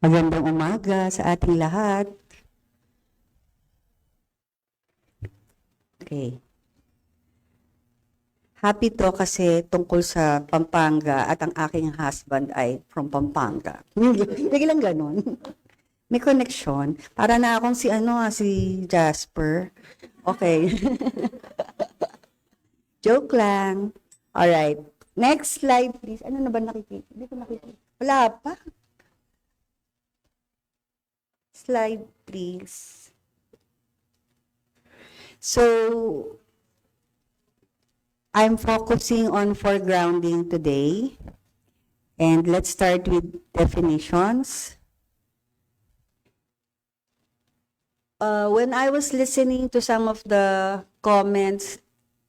Magandang umaga sa ating lahat. Okay. Happy to kasi tungkol sa Pampanga at ang aking husband ay from Pampanga. Biglang ganon. May connection. Para na akong si Jasper. Okay. Joke lang. Alright. Next slide, please. Ano na ba nakikita? Hindi ko nakikita. Wala pa. Slide, please. So, I'm focusing on foregrounding today. And let's start with definitions. When I was listening to some of the comments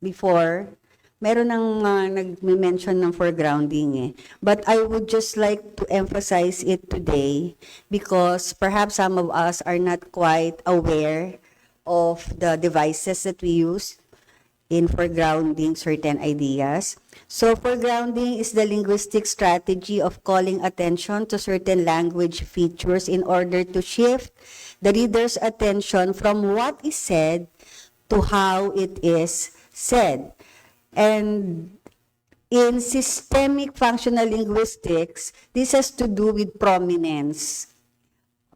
before, meron ng nag-mention ng foregrounding eh. But I would just like to emphasize it today because perhaps some of us are not quite aware of the devices that we use in foregrounding certain ideas. So foregrounding is the linguistic strategy of calling attention to certain language features in order to shift the reader's attention from what is said to how it is said. And in systemic functional linguistics, this has to do with prominence.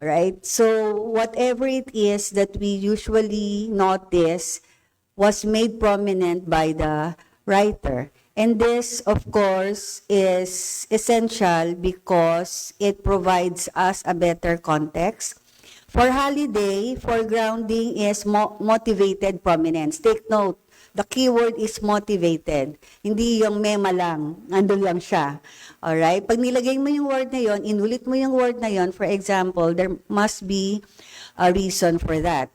Right? So whatever it is that we usually notice was made prominent by the writer. And this, of course, is essential because it provides us a better context. For Holiday, foregrounding is motivated prominence. Take note, the keyword is motivated. Hindi yung mema lang, nandun lang siya. Alright? Pag nilagay mo yung word na yon, inulit mo yung word na yon, for example, there must be a reason for that.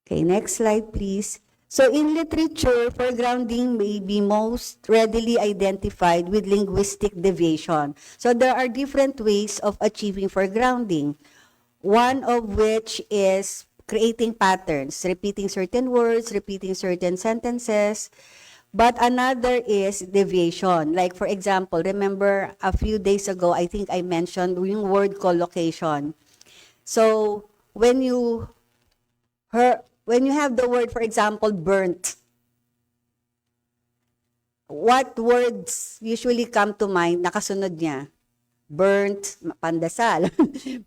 Okay, next slide, please. So in literature, foregrounding may be most readily identified with linguistic deviation. So there are different ways of achieving foregrounding. One of which is creating patterns, repeating certain words, repeating certain sentences. But another is deviation. Like for example, remember a few days ago, I think I mentioned yung word collocation. So when you have the word, for example, burnt, what words usually come to mind nakasunod niya? Burnt pandesal,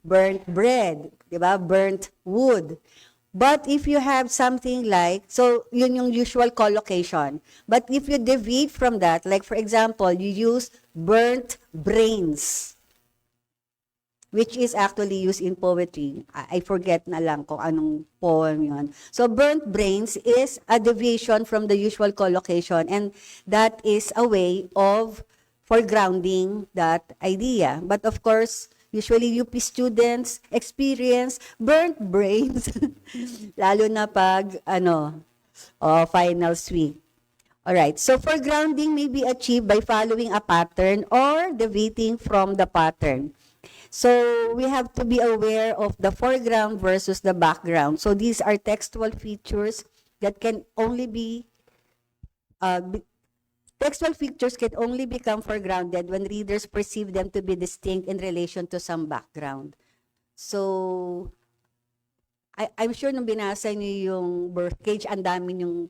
burnt bread, di ba? Burnt wood. But if you have something like, so yun yung usual collocation. But if you deviate from that, like for example, you use burnt brains, which is actually used in poetry. I forget na lang kung anong poem yon. So burnt brains is a deviation from the usual collocation, and that is a way of foregrounding that idea. But of course, usually UP students experience burnt brains, lalo na pag finals week. Alright, so foregrounding may be achieved by following a pattern or deviating from the pattern. So we have to be aware of the foreground versus the background. So these are textual features that can only be, textual features can only become foregrounded when readers perceive them to be distinct in relation to some background. So I'm sure nung binasa niyo yung Birdcage, ang dami yung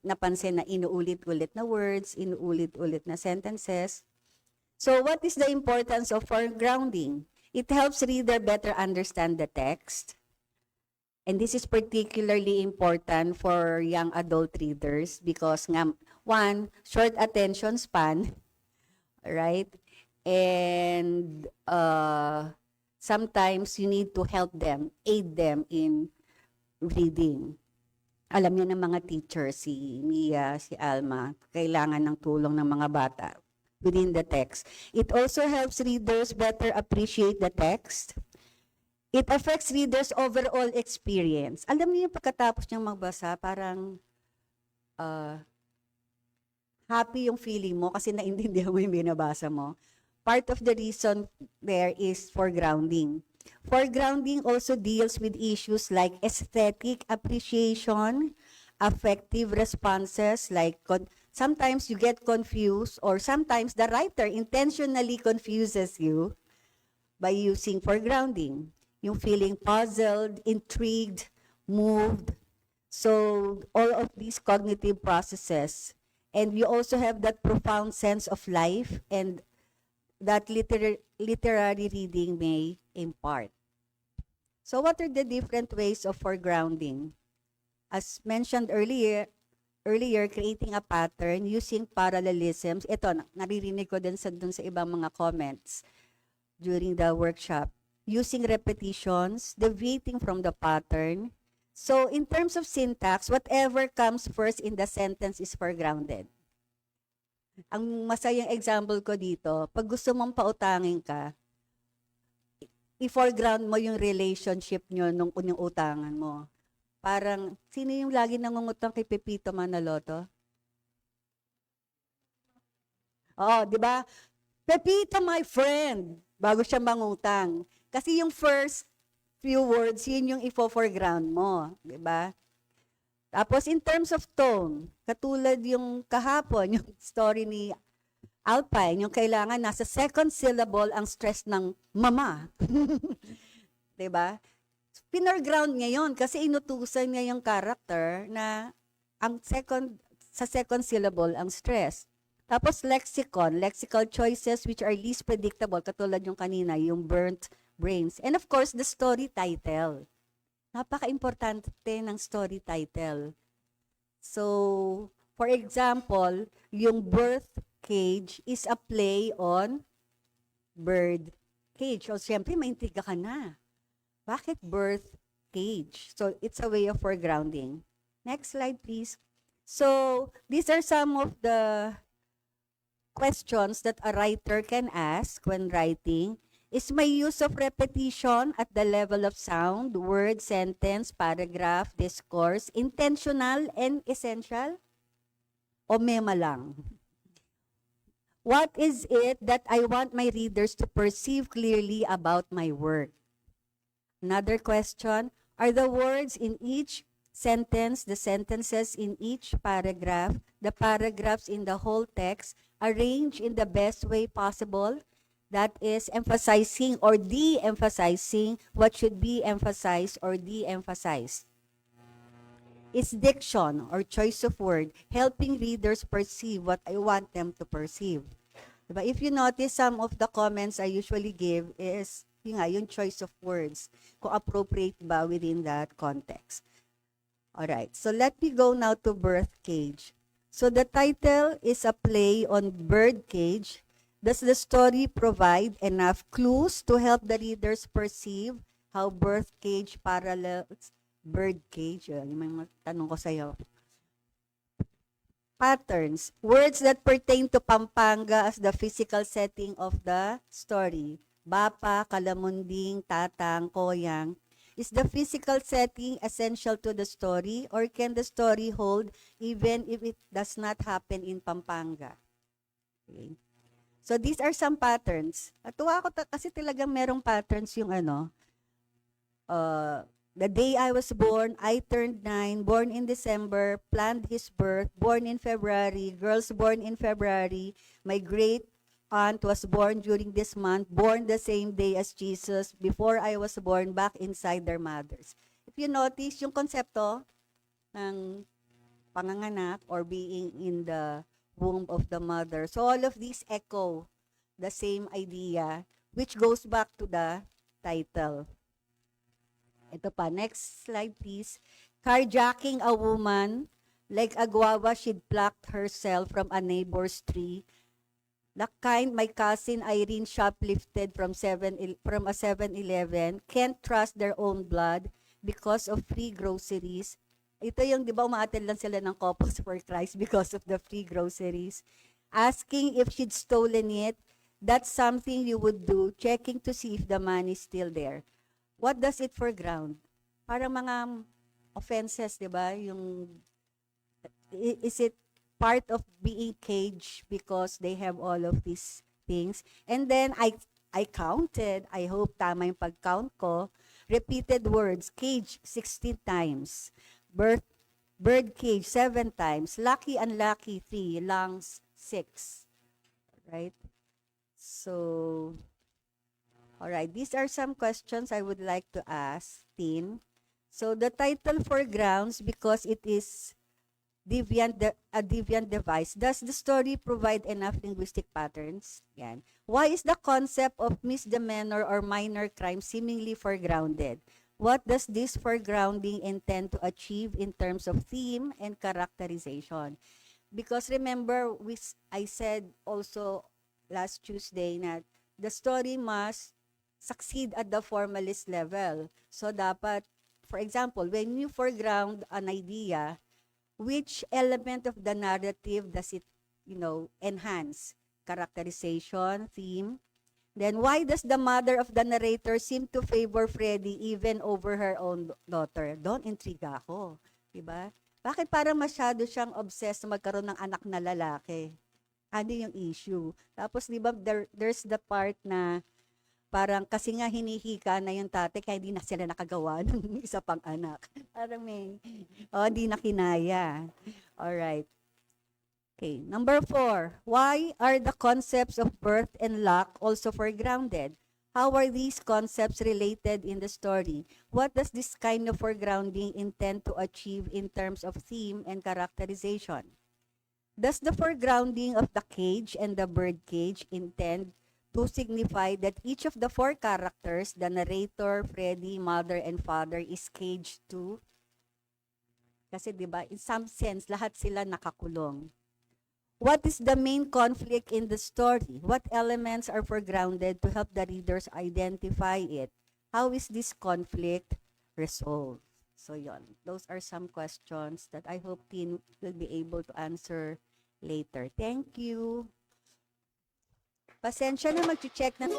napansin na inuulit-ulit na words, inuulit-ulit na sentences. So what is the importance of foregrounding? It helps reader better understand the text. And this is particularly important for young adult readers because one, short attention span, right? And sometimes you need to help them, aid them in reading. Alam niyo ng mga teachers, si Mia, si Alma, kailangan ng tulong ng mga bata within the text. It also helps readers better appreciate the text. It affects readers' overall experience. Alam niyo yung pagkatapos niyang magbasa, parang happy yung feeling mo kasi naintindihan mo yung binabasa mo. Part of the reason there is foregrounding. Foregrounding also deals with issues like aesthetic appreciation, affective responses, like sometimes you get confused or sometimes the writer intentionally confuses you by using foregrounding. Yung feeling puzzled, intrigued, moved. So all of these cognitive processes. And you also have that profound sense of life and that literary reading may impart. So what are the different ways of foregrounding? As mentioned earlier, creating a pattern using parallelisms. Ito, naririnig ko din dun sa ibang mga comments during the workshop. Using repetitions, deviating from the pattern. So in terms of syntax, whatever comes first in the sentence is foregrounded. Ang masayang example ko dito, pag gusto mong pautangin ka, i-foreground mo yung relationship nyo nung unyong utangan mo. Parang, sino yung lagi nangungutang kay Pepito Manaloto? Oo, di ba? Pepito, my friend, bago siya mangutang. Kasi yung first few words, yun yung ifo-foreground mo, di ba? Tapos in terms of tone, katulad yung kahapon, yung story ni Alpine, yung kailangan nasa second syllable ang stress ng mama. di ba? Pinorground niya yun kasi inutusan niya yung character na sa second syllable ang stress. Tapos lexical choices which are least predictable, katulad yung kanina, yung burnt brains. And of course, the story title. Napaka-importante ng story title. So, for example, yung birth cage is a play on bird cage. O siyempre, maintriga ka na. Bakit birth cage? So, it's a way of foregrounding. Next slide, please. So, these are some of the questions that a writer can ask when writing. Is my use of repetition at the level of sound, word, sentence, paragraph, discourse, intentional and essential? O mema lang? What is it that I want my readers to perceive clearly about my work? Another question, are the words in each sentence, the sentences in each paragraph, the paragraphs in the whole text, arranged in the best way possible? That is emphasizing or de-emphasizing what should be emphasized or de-emphasized. Is diction or choice of word helping readers perceive what I want them to perceive? Diba? If you notice, some of the comments I usually give is yung choice of words, kung appropriate ba within that context. Alright, so let me go now to birth cage. So the title is a play on bird cage. Does the story provide enough clues to help the readers perceive how birth cage parallels bird cage? Yung mga tanong ko sa'yo. Patterns. Words that pertain to Pampanga as the physical setting of the story. Bapa, Kalamunding, Tatang, Koyang. Is the physical setting essential to the story or can the story hold even if it does not happen in Pampanga? Okay. So these are some patterns. Natuwa ako kasi talagang merong patterns yung the day I was born, I turned 9, born in December, planned his birth, born in February, girls born in February, my great aunt was born during this month, born the same day as Jesus, before I was born, back inside their mothers. If you notice, yung konsepto ng panganganak or being in the womb of the mother. So all of these echo the same idea, which goes back to the title. Ito pa, next slide please. Carjacking a woman, like a guava she'd plucked herself from a neighbor's tree. The kind my cousin Irene shoplifted from a 7-Eleven, can't trust their own blood because of free groceries. Ito yung, di ba, umaattend lang sila ng Couples for Christ because of the free groceries. Asking if she'd stolen it, that's something you would do, checking to see if the money is still there. What does it foreground? Parang mga offenses, di ba? Is it part of being caged because they have all of these things? And then I counted, I hope tama yung pag-count ko, repeated words, cage 16 times. Bird cage 7 times, lucky unlucky 3, lungs 6. Right? So All right, these are some questions I would like to ask, Tin. So the title foregrounds because it is a deviant device. Does the story provide enough linguistic patterns? Yan. Why is the concept of misdemeanor or minor crime seemingly foregrounded? What does this foregrounding intend to achieve in terms of theme and characterization? Because remember, I said also last Tuesday that the story must succeed at the formalist level. So dapat, for example, when you foreground an idea, which element of the narrative does it, enhance? Characterization, theme. Then why does the mother of the narrator seem to favor Freddy even over her own daughter? Doon intriga ako, 'di ba? Bakit parang masyado siyang obsessed na magkaroon ng anak na lalaki? Ano yung issue? Tapos 'di ba there's the part na parang kasi nga hinihika na yung tatay kaya hindi na sila nakagawa ng isa pang anak. Parang hindi na kinaya. Alright. Okay, number 4. Why are the concepts of birth and luck also foregrounded? How are these concepts related in the story? What does this kind of foregrounding intend to achieve in terms of theme and characterization? Does the foregrounding of the cage and the bird cage intend to signify that each of the 4 characters, the narrator, Freddy, mother, and father, is caged too? Kasi 'di ba, in some sense, lahat sila nakakulong. What is the main conflict in the story? What elements are foregrounded to help the readers identify it? How is this conflict resolved? So yon, those are some questions that I hope Tin will be able to answer later. Thank you. Pasensya na, mag-check na.